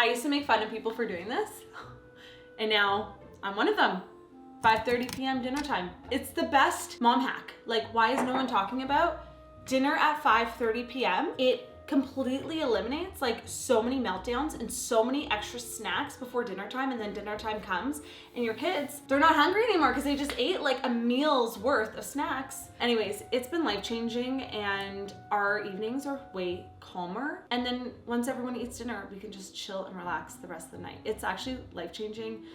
I used to make fun of people for doing this, and now I'm one of them. 5:30 p.m. dinner time. It's the best mom hack. Like, why is no one talking about dinner at 5:30 p.m.? It completely eliminates like so many meltdowns and so many extra snacks before dinner time, and then dinner time comes and your kids, they're not hungry anymore because they just ate like a meal's worth of snacks. Anyways, it's been life-changing and our evenings are way calmer. And then once everyone eats dinner, we can just chill and relax the rest of the night. It's actually life-changing.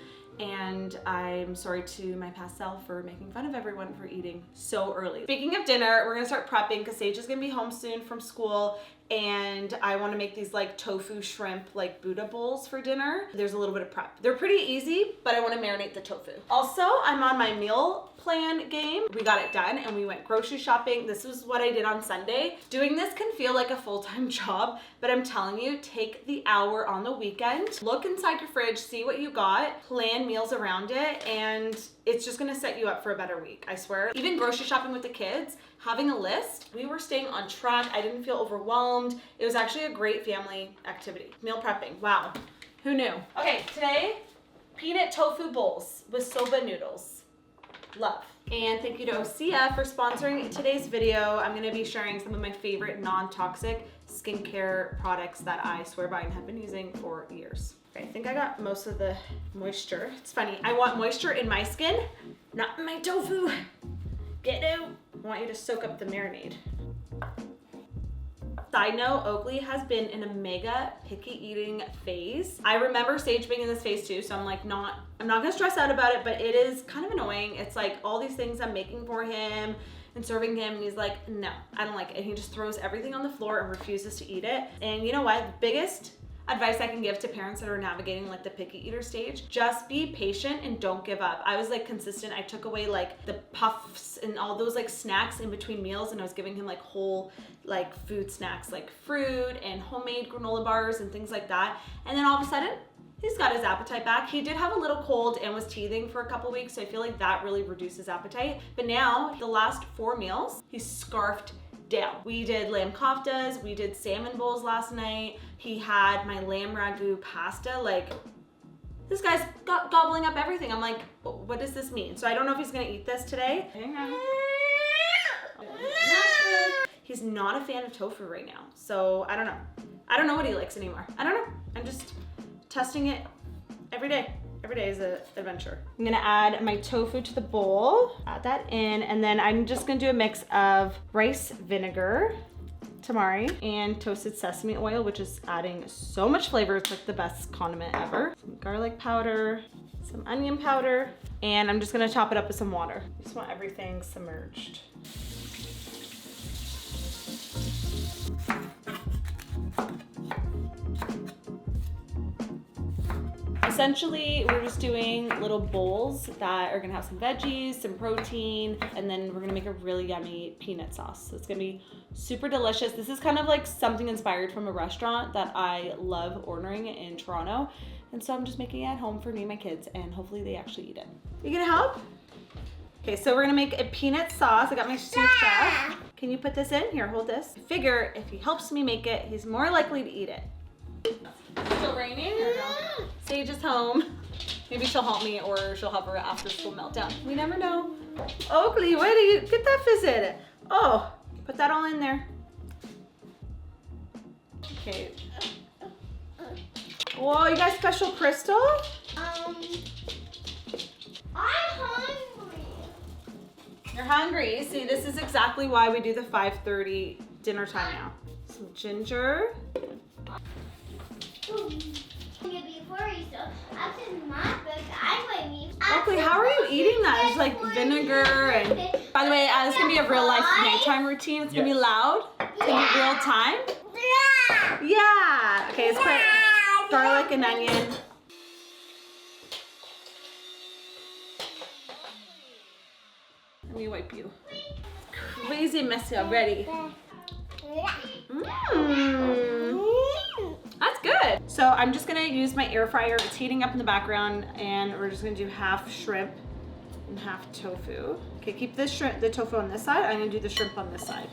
And I'm sorry to my past self for making fun of everyone for eating so early. Speaking of dinner, we're gonna start prepping because Sage is gonna be home soon from school, and I wanna make these like tofu shrimp like Buddha bowls for dinner. There's a little bit of prep. They're pretty easy, but I wanna marinate the tofu. Also, I'm on my meal plan game. We got it done and we went grocery shopping. This was what I did on Sunday. Doing this can feel like a full-time job, but I'm telling you, take the hour on the weekend, look inside your fridge, see what you got, plan meals around it, and it's just gonna set you up for a better week, I swear. Even grocery shopping with the kids, having a list, we were staying on track. I didn't feel overwhelmed. It was actually a great family activity. Meal prepping, wow, who knew? Okay, today, peanut tofu bowls with soba noodles. Love. And thank you to Osea for sponsoring today's video. I'm gonna be sharing some of my favorite non-toxic skincare products that I swear by and have been using for years. Okay, I think I got most of the moisture. It's funny, I want moisture in my skin, not in my tofu. Get out. I want you to soak up the marinade. Side note, Oakley has been in a mega picky eating phase. I remember Sage being in this phase too, so I'm like I'm not gonna stress out about it, but it is kind of annoying. It's like all these things I'm making for him and serving him, and he's like, no, I don't like it. And he just throws everything on the floor and refuses to eat it. And you know what? The biggest advice I can give to parents that are navigating like the picky eater stage, just be patient and don't give up. I was like consistent. I took away like the puffs and all those like snacks in between meals, and I was giving him like whole like food snacks like fruit and homemade granola bars and things like that. And then all of a sudden, he's got his appetite back. He did have a little cold and was teething for a couple weeks, so I feel like that really reduced his appetite. But now, the last 4 meals, he's scarfed down. We did lamb koftas, we did salmon bowls last night. He had my lamb ragu pasta. Like, this guy's gobbling up everything. I'm like, what does this mean? So I don't know if he's gonna eat this today. Hang on. He's not a fan of tofu right now, so I don't know. I don't know what he likes anymore. I don't know. I'm just testing it every day. Every day is an adventure. I'm gonna add my tofu to the bowl, add that in, and then I'm just gonna do a mix of rice vinegar, tamari, and toasted sesame oil, which is adding so much flavor. It's like the best condiment ever. Some garlic powder, some onion powder, and I'm just gonna chop it up with some water. I just want everything submerged. Essentially, we're just doing little bowls that are gonna have some veggies, some protein, and then we're gonna make a really yummy peanut sauce. So it's gonna be super delicious. This is kind of like something inspired from a restaurant that I love ordering in Toronto. And so I'm just making it at home for me and my kids, and hopefully they actually eat it. You gonna help? Okay, so we're gonna make a peanut sauce. I got my sous chef. Can you put this in? Here, hold this. I figure if he helps me make it, he's more likely to eat it. Still raining? Sage is home. Maybe she'll help me, or she'll have her after school meltdown. We never know. Oakley, where do you get that visit? Oh, put that all in there. Okay. Whoa, you got special crystal? I'm hungry. You're hungry? See, this is exactly why we do the 5:30 dinner time now. Some ginger. Oakley, how are you eating that? It's like vinegar and... By the way, this is going to be a real life nighttime routine. It's going to be loud. It's going to be real time. Yeah. Okay, let's put garlic and onion. Let me wipe you. Crazy messy already. That's good. So I'm just gonna use my air fryer. It's heating up in the background, and we're just gonna do half shrimp and half tofu. Okay, keep this shrimp, the tofu on this side. I'm gonna do the shrimp on this side.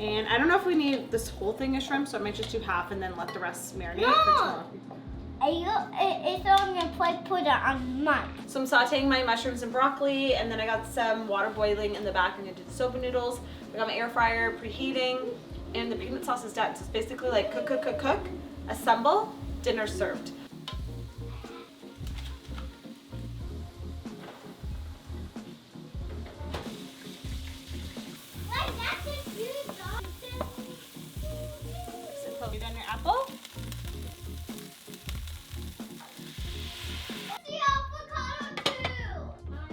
And I don't know if we need this whole thing of shrimp, so I might just do half and then let the rest marinate for tomorrow. It's on your plate, put it on mine. So I'm sauteing my mushrooms and broccoli, and then I got some water boiling in the back. I'm gonna do the soba noodles. I got my air fryer preheating, and the peanut sauce is done. So it's basically like cook, cook, cook, cook, assemble, dinner served. You done your apple? The avocado too. I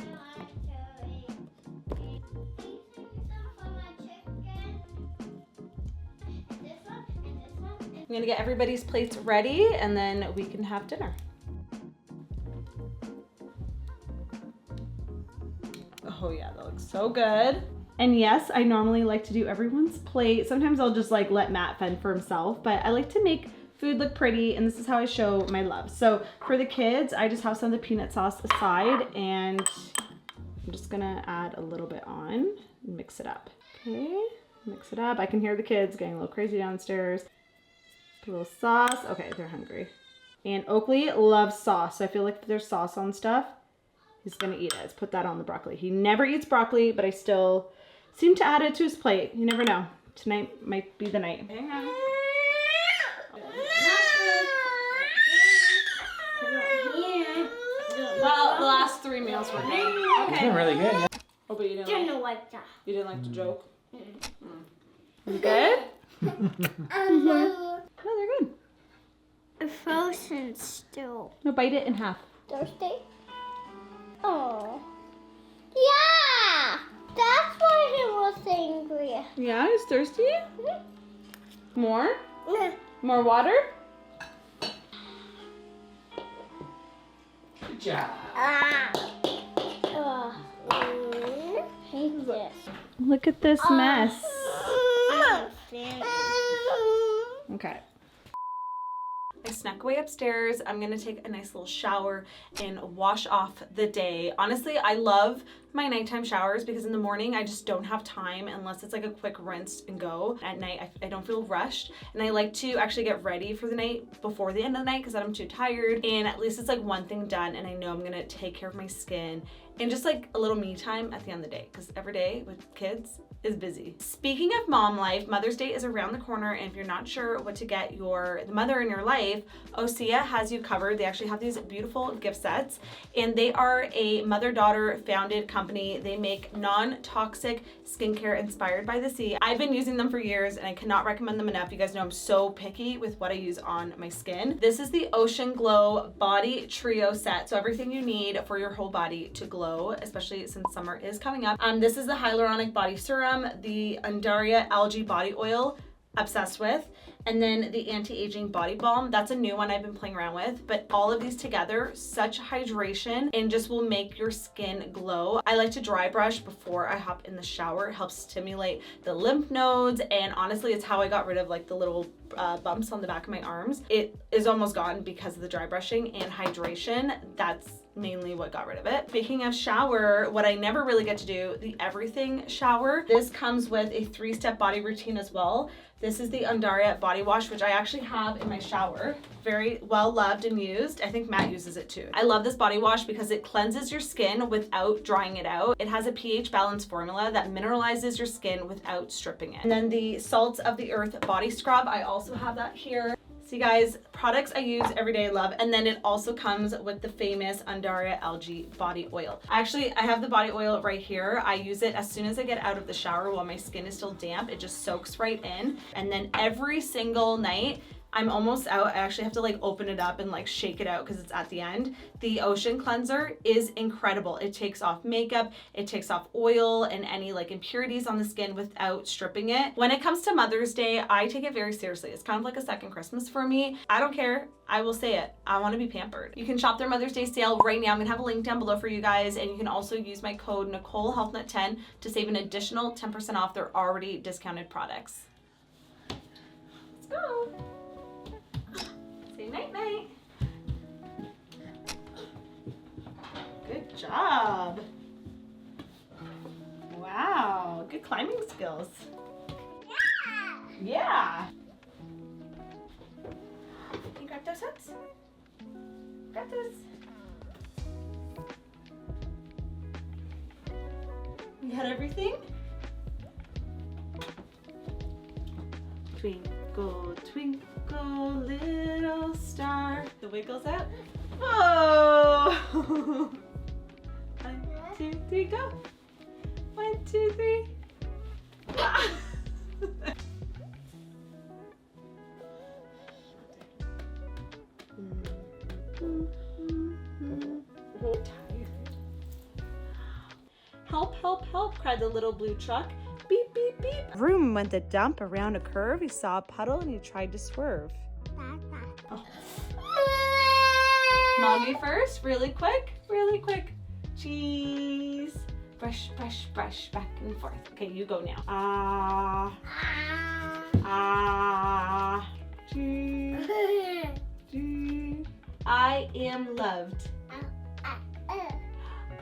like to eat some for my chicken. And this one, and this one. I'm gonna get everybody's plates ready, and then we can have dinner. Oh yeah, that looks so good. And yes, I normally like to do everyone's plate. Sometimes I'll just like let Matt fend for himself, but I like to make food look pretty, and this is how I show my love. So for the kids, I just have some of the peanut sauce aside, and I'm just gonna add a little bit on and mix it up. Okay, mix it up. I can hear the kids getting a little crazy downstairs. Put a little sauce. Okay, they're hungry. And Oakley loves sauce, so I feel like if there's sauce on stuff, he's gonna eat it. Let's put that on the broccoli. He never eats broccoli, but I still seem to add it to his plate. You never know. Tonight might be the night. Hang on. Well, the last 3 meals were good. It's Okay. been really good. Oh, but you didn't Didn't like that. you didn't like the joke? You good? No, they're good. Frozen still. No, bite it in half. Thirsty? Oh. Yeah! That's why he was angry. Yeah, he's thirsty? More? More water? Good job. Hate this. Look at this mess. Okay. I snuck away upstairs. I'm gonna take a nice little shower and wash off the day. Honestly, I love my nighttime showers because in the morning I just don't have time unless it's like a quick rinse and go. At night I don't feel rushed, and I like to actually get ready for the night before the end of the night because I'm too tired, and at least it's like one thing done and I know I'm gonna take care of my skin and just like a little me time at the end of the day, because every day with kids is busy. Speaking of mom life, Mother's Day is around the corner, and if you're not sure what to get the mother in your life, Osea has you covered. They actually have these beautiful gift sets, and they are a mother-daughter founded company. They make non-toxic skincare inspired by the sea. I've been using them for years, and I cannot recommend them enough. You guys know I'm so picky with what I use on my skin. This is the Ocean Glow Body Trio set, so everything you need for your whole body to glow, especially since summer is coming up. This is the Hyaluronic Body Serum, the Undaria Algae Body Oil, obsessed with, and then the anti-aging body balm. That's a new one I've been playing around with, but all of these together, such hydration, and just will make your skin glow. I like to dry brush before I hop in the shower. It helps stimulate the lymph nodes, and honestly, it's how I got rid of like the little bumps on the back of my arms. It is almost gone because of the dry brushing and hydration. That's mainly what got rid of it. Speaking of shower, what I never really get to do, the everything shower. This comes with a 3-step body routine as well. This is the Undaria body wash, which I actually have in my shower. Very well loved and used. I think Matt uses it too. I love this body wash because it cleanses your skin without drying it out. It has a pH balance formula that mineralizes your skin without stripping it. And then the Salts of the Earth body scrub, I also have that here. See guys, products I use every day, I love. And then it also comes with the famous Undaria Algae Body Oil. Actually, I have the body oil right here. I use it as soon as I get out of the shower while my skin is still damp. It just soaks right in. And then every single night, I'm almost out. I actually have to like open it up and like shake it out because it's at the end. The Ocean Cleanser is incredible. It takes off makeup, it takes off oil and any like impurities on the skin without stripping it. When it comes to Mother's Day, I take it very seriously. It's kind of like a second Christmas for me. I don't care. I will say it. I want to be pampered. You can shop their Mother's Day sale right now. I'm gonna have a link down below for you guys, and you can also use my code Nikole HealthNut10 to save an additional 10% off their already discounted products. Let's go. Say night night. Good job. Wow, good climbing skills. Yeah. You got those hooks? Got this. You got everything? Twinkle, twinkle, little star. The wiggles out. Oh! 1, 2, 3, go. 1, 2, 3. Ah! Help, help, help, cried the little blue truck. Beep, beep, beep. Vroom went the dump around a curve. He saw a puddle and he tried to swerve. Oh. Mommy first, really quick, really quick. Cheese. Brush, brush, brush, back and forth. Okay, you go now. Ah. Ah. Cheese. Cheese. I am loved.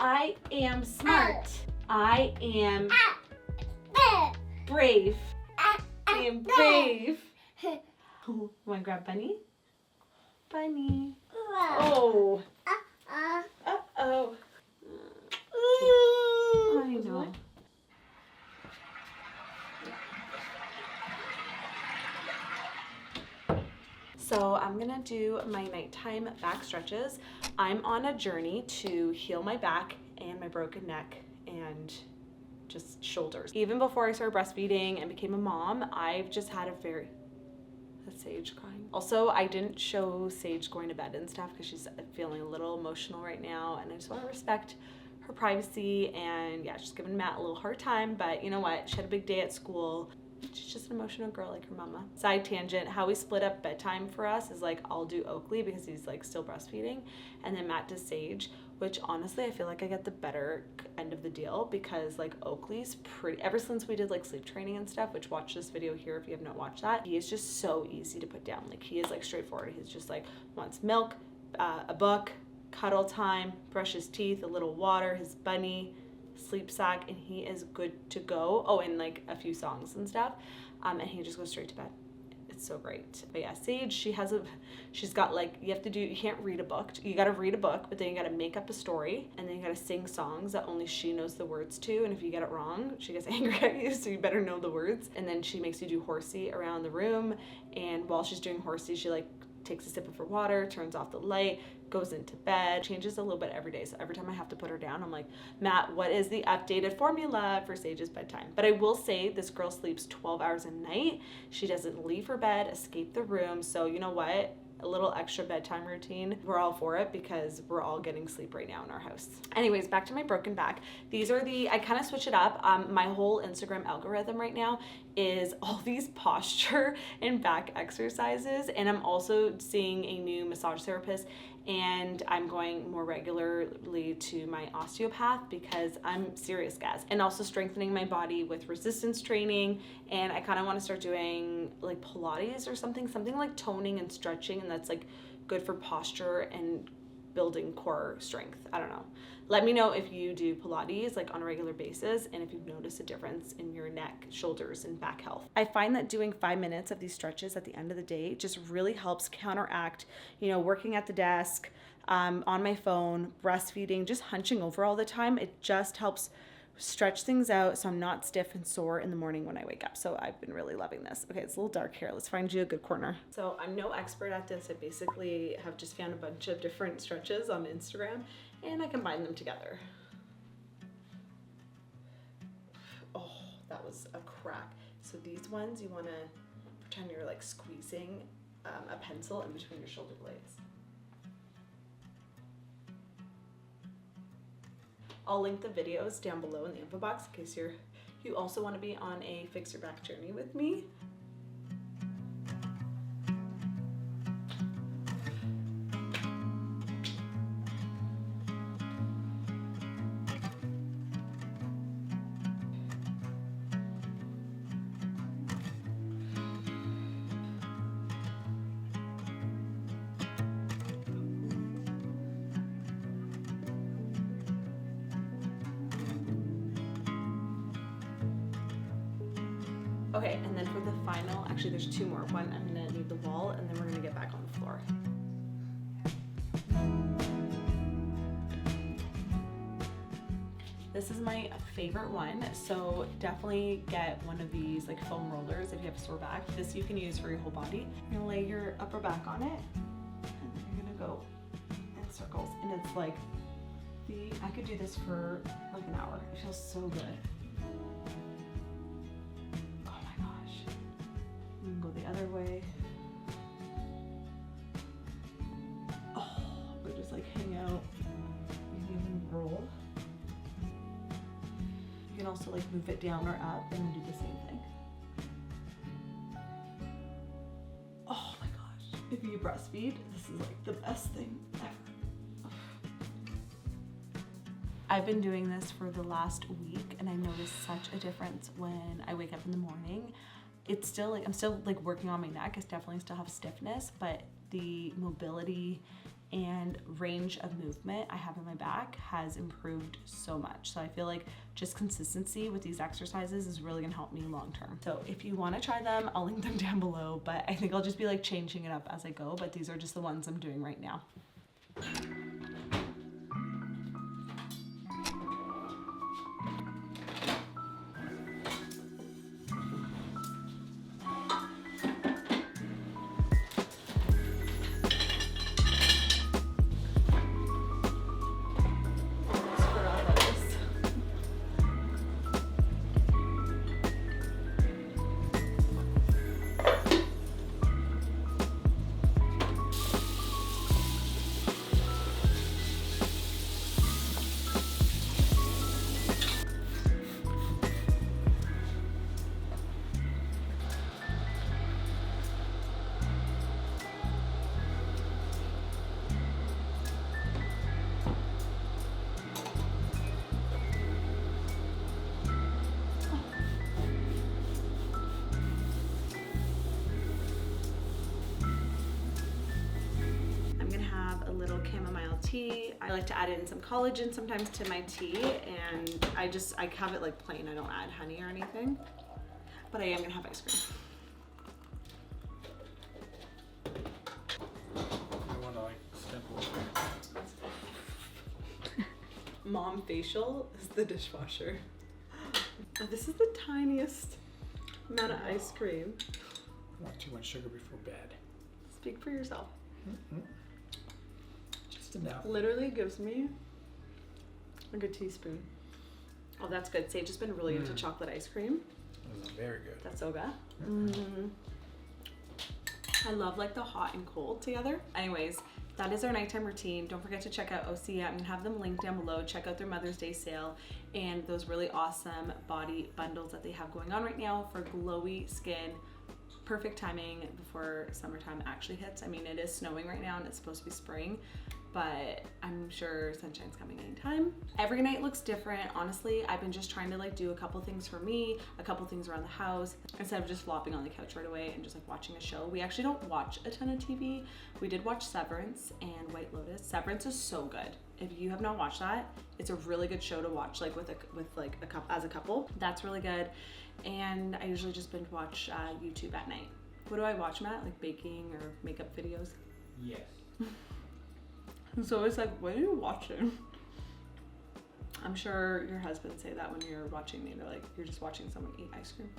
I am smart. I am brave. I am brave. Oh, want to grab Bunny? Bunny. Oh. Uh-oh. I know. So I'm gonna do my nighttime back stretches. I'm on a journey to heal my back and my broken neck and just shoulders. Even before I started breastfeeding and became a mom, I've just had that's Sage crying. Also, I didn't show Sage going to bed and stuff because she's feeling a little emotional right now, and I just want to respect her privacy. And yeah, she's giving Matt a little hard time, but you know what? She had a big day at school. She's just an emotional girl like her mama. Side tangent, how we split up bedtime for us is like I'll do Oakley because he's like still breastfeeding, and then Matt does Sage, which honestly I feel like I get the better end of the deal because like Oakley's pretty, ever since we did like sleep training and stuff, which watch this video here if you have not watched that, he is just so easy to put down. Like he is like straightforward. He's just like wants milk, a book, cuddle time, brush his teeth, a little water, his bunny, sleep sack, and he is good to go. Oh, and like a few songs and stuff, and he just goes straight to bed. It's so great. But yeah, Sage, she's got like, you can't read a book. You gotta read a book, but then you gotta make up a story, and then you gotta sing songs that only she knows the words to, and if you get it wrong, she gets angry at you, so you better know the words. And then she makes you do horsey around the room, and while she's doing horsey, she like takes a sip of her water, turns off the light, goes into bed, changes a little bit every day. So every time I have to put her down, I'm like, Matt, what is the updated formula for Sage's bedtime? But I will say this girl sleeps 12 hours a night. She doesn't leave her bed, escape the room. So you know what? A little extra bedtime routine. We're all for it because we're all getting sleep right now in our house. Anyways, back to my broken back. These are I kind of switch it up. My whole Instagram algorithm right now is all these posture and back exercises. And I'm also seeing a new massage therapist, and I'm going more regularly to my osteopath because I'm serious, guys. And also strengthening my body with resistance training, and I kind of want to start doing like Pilates or something like toning and stretching, and that's like good for posture and building core strength. I don't know. Let me know if you do Pilates like on a regular basis and if you've noticed a difference in your neck, shoulders, and back health. I find that doing 5 minutes of these stretches at the end of the day just really helps counteract, working at the desk, on my phone, breastfeeding, just hunching over all the time. It just helps stretch things out so I'm not stiff and sore in the morning when I wake up. So I've been really loving this. Okay, it's a little dark here. Let's find you a good corner. So I'm no expert at this. I basically have just found a bunch of different stretches on Instagram and I combine them together. Oh, that was a crack. So these ones, you want to pretend you're like squeezing a pencil in between your shoulder blades. I'll link the videos down below in the info box in case you also want to be on a fix your back journey with me. Okay, and then for the final, actually there's two more. One, I'm gonna need the wall, and then we're gonna get back on the floor. This is my favorite one. So definitely get one of these like foam rollers if you have a sore back. This you can use for your whole body. You're gonna lay your upper back on it, and then you're gonna go in circles. And it's like, I could do this for like an hour. It feels so good. Oh my gosh. You can go the other way. Oh, but just like hang out. You can even roll. You can also like move it down or up and then do the same thing. Oh my gosh. If you breastfeed, this is like the best thing ever. I've been doing this for the last week and I noticed such a difference when I wake up in the morning. It's still like, I'm still like working on my neck. I definitely still have stiffness, but the mobility and range of movement I have in my back has improved so much. So I feel like just consistency with these exercises is really gonna help me long term. So if you wanna try them, I'll link them down below, but I think I'll just be like changing it up as I go, but these are just the ones I'm doing right now. Tea. I like to add in some collagen sometimes to my tea, and I have it like plain. I don't add honey or anything, but I am gonna have ice cream. I want to like stipple. Mom facial is the dishwasher. Oh, this is the tiniest amount of ice cream. Not too much sugar before bed. Speak for yourself. Mm-hmm. Enough. Literally gives me like a teaspoon. Oh, that's good. Sage has been really into chocolate ice cream. Very good. That's so good. Mm-hmm. I love like the hot and cold together. Anyways, that is our nighttime routine. Don't forget to check out OCA. I'm gonna have them linked down below. Check out their Mother's Day sale and those really awesome body bundles that they have going on right now for glowy skin. Perfect timing before summertime actually hits. I mean, it is snowing right now and it's supposed to be spring, but I'm sure sunshine's coming anytime. Every night looks different. Honestly, I've been just trying to like do a couple things for me, a couple things around the house, instead of just flopping on the couch right away and just like watching a show. We actually don't watch a ton of TV. We did watch Severance and White Lotus. Severance is so good. If you have not watched that, it's a really good show to watch like as a couple. That's really good. And I usually just binge watch YouTube at night. What do I watch, Matt? Like baking or makeup videos? Yes. So it's like, what are you watching? I'm sure your husband say that when you're watching me. They're like, you're just watching someone eat ice cream.